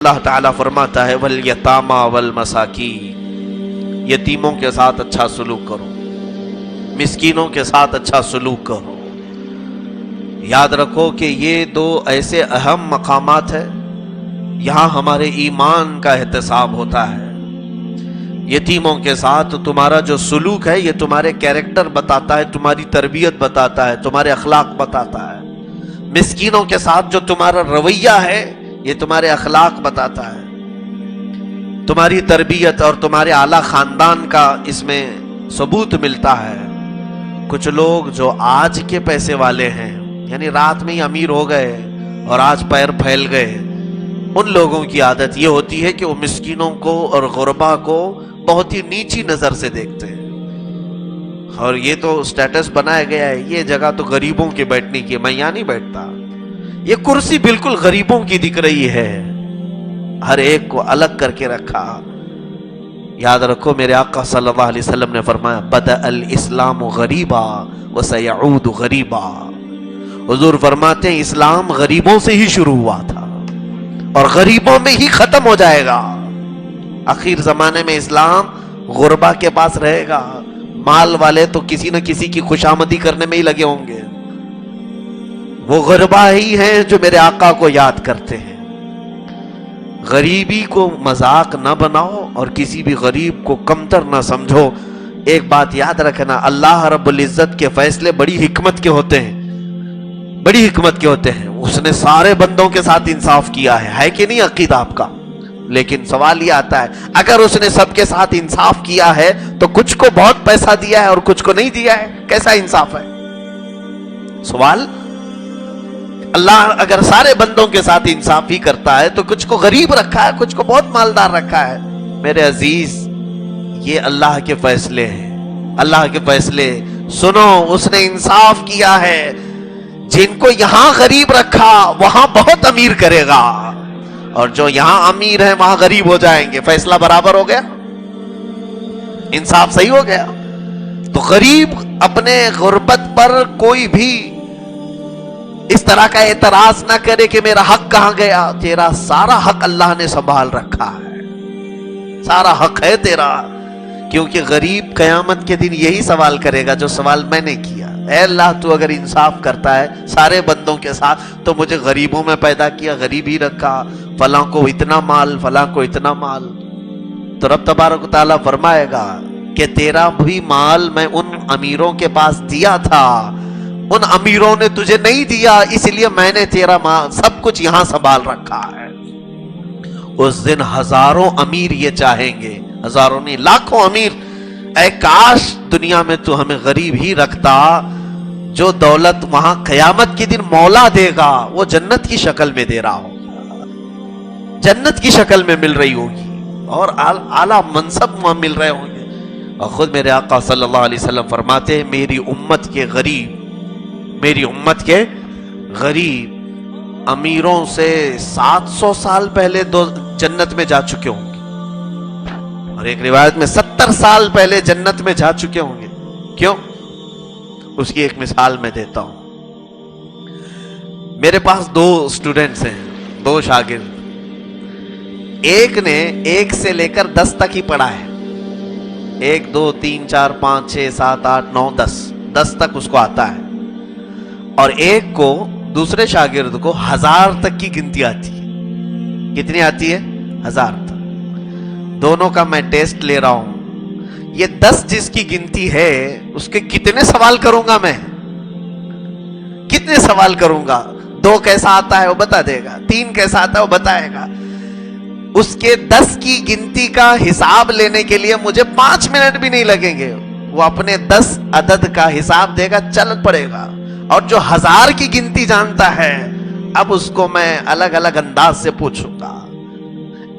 اللہ تعالیٰ فرماتا ہے والیتاما والمساکین، یتیموں کے ساتھ اچھا سلوک کرو، مسکینوں کے ساتھ اچھا سلوک کرو۔ یاد رکھو کہ یہ دو ایسے اہم مقامات ہیں، یہاں ہمارے ایمان کا احتساب ہوتا ہے۔ یتیموں کے ساتھ تمہارا جو سلوک ہے یہ تمہارے کیریکٹر بتاتا ہے، تمہاری تربیت بتاتا ہے، تمہارے اخلاق بتاتا ہے۔ مسکینوں کے ساتھ جو تمہارا رویہ ہے یہ تمہارے اخلاق بتاتا ہے، تمہاری تربیت اور تمہارے اعلیٰ خاندان کا اس میں ثبوت ملتا ہے۔ کچھ لوگ جو آج کے پیسے والے ہیں، یعنی رات میں ہی امیر ہو گئے اور آج پیر پھیل گئے، ان لوگوں کی عادت یہ ہوتی ہے کہ وہ مسکینوں کو اور غربا کو بہت ہی نیچی نظر سے دیکھتے ہیں، اور یہ تو سٹیٹس بنایا گیا ہے، یہ جگہ تو غریبوں کے بیٹھنے کی، میں یہاں نہیں بیٹھتا، یہ کرسی بالکل غریبوں کی دکھ رہی ہے، ہر ایک کو الگ کر کے رکھا۔ یاد رکھو میرے آقا صلی اللہ علیہ وسلم نے فرمایا بدأ الاسلام غریبا وسیعود غریبا، حضور فرماتے ہیں اسلام غریبوں سے ہی شروع ہوا تھا اور غریبوں میں ہی ختم ہو جائے گا۔ آخر زمانے میں اسلام غربا کے پاس رہے گا، مال والے تو کسی نہ کسی کی خوشامدی کرنے میں ہی لگے ہوں گے، وہ غربا ہی ہیں جو میرے آقا کو یاد کرتے ہیں۔ غریبی کو مذاق نہ بناؤ اور کسی بھی غریب کو کمتر نہ سمجھو۔ ایک بات یاد رکھنا، اللہ رب العزت کے فیصلے بڑی حکمت کے ہوتے ہیں، بڑی حکمت کے ہوتے ہیں۔ اس نے سارے بندوں کے ساتھ انصاف کیا ہے کہ نہیں عقیدہ آپ کا؟ لیکن سوال یہ آتا ہے اگر اس نے سب کے ساتھ انصاف کیا ہے تو کچھ کو بہت پیسہ دیا ہے اور کچھ کو نہیں دیا ہے، کیسا انصاف ہے؟ سوال، اللہ اگر سارے بندوں کے ساتھ انصاف ہی کرتا ہے تو کچھ کو غریب رکھا ہے، کچھ کو بہت مالدار رکھا ہے۔ میرے عزیز، یہ اللہ کے فیصلے ہیں، اللہ کے فیصلے سنو، اس نے انصاف کیا ہے، جن کو یہاں غریب رکھا وہاں بہت امیر کرے گا، اور جو یہاں امیر ہیں وہاں غریب ہو جائیں گے۔ فیصلہ برابر ہو گیا، انصاف صحیح ہو گیا۔ تو غریب اپنے غربت پر کوئی بھی اس طرح کا اعتراض نہ کرے کہ میرا حق کہاں گیا۔ تیرا سارا حق اللہ نے سنبھال رکھا ہے، سارا حق ہے تیرا، کیونکہ غریب قیامت کے دن یہی سوال کرے گا جو سوال میں نے کیا، اے اللہ تو اگر انصاف کرتا ہے سارے بندوں کے ساتھ تو مجھے غریبوں میں پیدا کیا، غریب ہی رکھا، فلاں کو اتنا مال، فلاں کو اتنا مال۔ تو رب تبارک و تعالیٰ فرمائے گا کہ تیرا بھی مال میں ان امیروں کے پاس دیا تھا، ان امیروں نے تجھے نہیں دیا، اس لیے میں نے تیرا مال سب کچھ یہاں سنبھال رکھا ہے۔ اس دن ہزاروں امیر یہ چاہیں گے، ہزاروں نہیں لاکھوں امیر، اے کاش دنیا میں تو ہمیں غریب ہی رکھتا۔ جو دولت وہاں قیامت کے دن مولا دے گا وہ جنت کی شکل میں دے رہا ہوگا، جنت کی شکل میں مل رہی ہوگی، اور اعلیٰ منصب وہاں مل رہے ہوں گے۔ اور خود میرے آقا صلی اللہ علیہ وسلم فرماتے ہیں میری امت کے غریب، میری امت کے غریب امیروں سے 700 سال پہلے جنت میں جا چکے ہوں گے، اور ایک روایت میں 70 سال پہلے جنت میں جا چکے ہوں گے۔ کیوں؟ اس کی ایک مثال میں دیتا ہوں۔ میرے پاس 2 اسٹوڈنٹس ہیں، 2 شاگرد، ایک نے 1 سے لے کر 10 تک ہی پڑھا ہے، 1 2 3 4 5 6 7 8 9 10 تک اس کو آتا ہے، اور ایک کو دوسرے شاگرد کو 1000 تک کی گنتی آتی ہے۔ کتنی آتی ہے؟ 1000 تک۔ دونوں کا میں ٹیسٹ لے رہا ہوں، یہ 10 جس کی گنتی ہے اس کے کتنے سوال کروں گا میں، کتنے سوال کروں گا؟ 2 کیسا آتا ہے وہ بتا دے گا، 3 کیسا آتا ہے وہ بتائے گا۔ اس کے 10 کی گنتی کا حساب لینے کے لیے مجھے 5 منٹ بھی نہیں لگیں گے، وہ اپنے 10 عدد کا حساب دے گا، چل پڑے گا۔ اور جو 1000 کی گنتی جانتا ہے، اب اس کو میں الگ الگ انداز سے پوچھوں گا،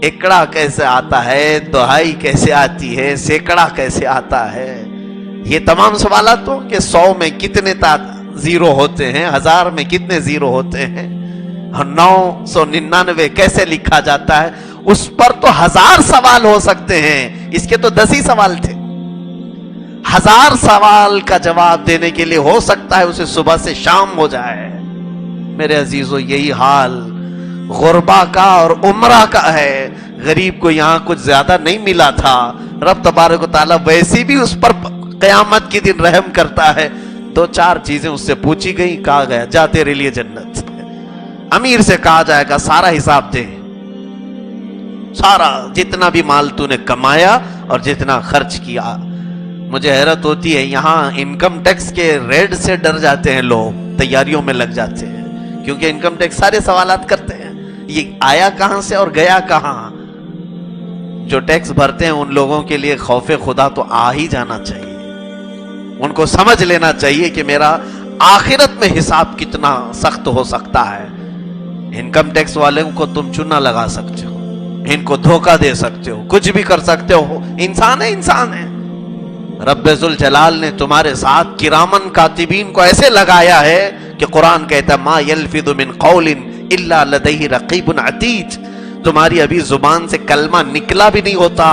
ایکڑا کیسے آتا ہے، دہائی کیسے آتی ہے، سینکڑا کیسے آتا ہے، یہ تمام سوالات تو کہ 100 میں کتنے زیرو ہوتے ہیں، 1000 میں کتنے زیرو ہوتے ہیں، اور 999 کیسے لکھا جاتا ہے، اس پر تو 1000 سوال ہو سکتے ہیں، اس کے تو 10 ہی سوال تھے۔ 1000 سوال کا جواب دینے کے لیے ہو سکتا ہے اسے صبح سے شام ہو جائے۔ میرے عزیزو، یہی حال غربا کا اور عمرہ کا ہے. غریب کو یہاں کچھ زیادہ نہیں ملا تھا, رب تبارک و تعالیٰ ویسے بھی اس پر قیامت کے دن رحم کرتا ہے. 2-4 چیزیں اس سے پوچھی گئی, کہا گیا جا تیرے لیے جنت. امیر سے کہا جائے گا سارا حساب دے, سارا جتنا بھی مال تو نے کمایا اور جتنا خرچ کیا. مجھے حیرت ہوتی ہے, یہاں انکم ٹیکس کے ریڈ سے ڈر جاتے ہیں لوگ, تیاریوں میں لگ جاتے ہیں, کیونکہ انکم ٹیکس سارے سوالات کرتے ہیں, یہ آیا کہاں سے اور گیا کہاں. جو ٹیکس بھرتے ہیں ان لوگوں کے لیے خوف خدا تو آ ہی جانا چاہیے. ان کو سمجھ لینا چاہیے کہ میرا آخرت میں حساب کتنا سخت ہو سکتا ہے. انکم ٹیکس والوں کو تم چونا لگا سکتے ہو, ان کو دھوکہ دے سکتے ہو, کچھ بھی کر سکتے ہو, انسان ہے انسان ہے. رب ذوالجلال نے تمہارے ساتھ کرامن کاتبین کو ایسے لگایا ہے کہ قرآن کہتا ہے ما یلفظ من قول الا لدیہ رقیب عتید. تمہاری ابھی زبان سے کلمہ نکلا بھی نہیں ہوتا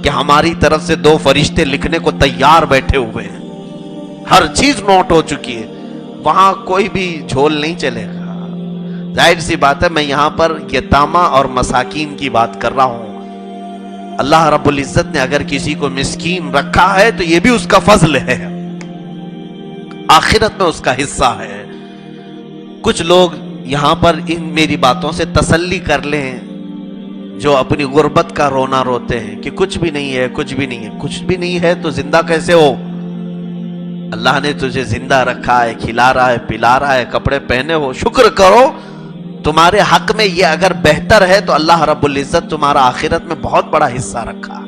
کہ ہماری طرف سے 2 فرشتے لکھنے کو تیار بیٹھے ہوئے ہیں. ہر چیز نوٹ ہو چکی ہے, وہاں کوئی بھی جھول نہیں چلے گا. ظاہر سی بات ہے میں یہاں پر یتامہ اور مساکین کی بات کر رہا ہوں. اللہ رب العزت نے اگر کسی کو مسکین رکھا ہے تو یہ بھی اس کا فضل ہے, آخرت میں اس کا حصہ ہے. کچھ لوگ یہاں پر ان میری باتوں سے تسلی کر لیں جو اپنی غربت کا رونا روتے ہیں کہ کچھ بھی نہیں ہے, کچھ بھی نہیں ہے. کچھ بھی نہیں ہے تو زندہ کیسے ہو؟ اللہ نے تجھے زندہ رکھا ہے, کھلا رہا ہے, پلا رہا ہے, کپڑے پہنے ہو, شکر کرو. تمہارے حق میں یہ اگر بہتر ہے تو اللہ رب العزت تمہارا آخرت میں بہت بڑا حصہ رکھا.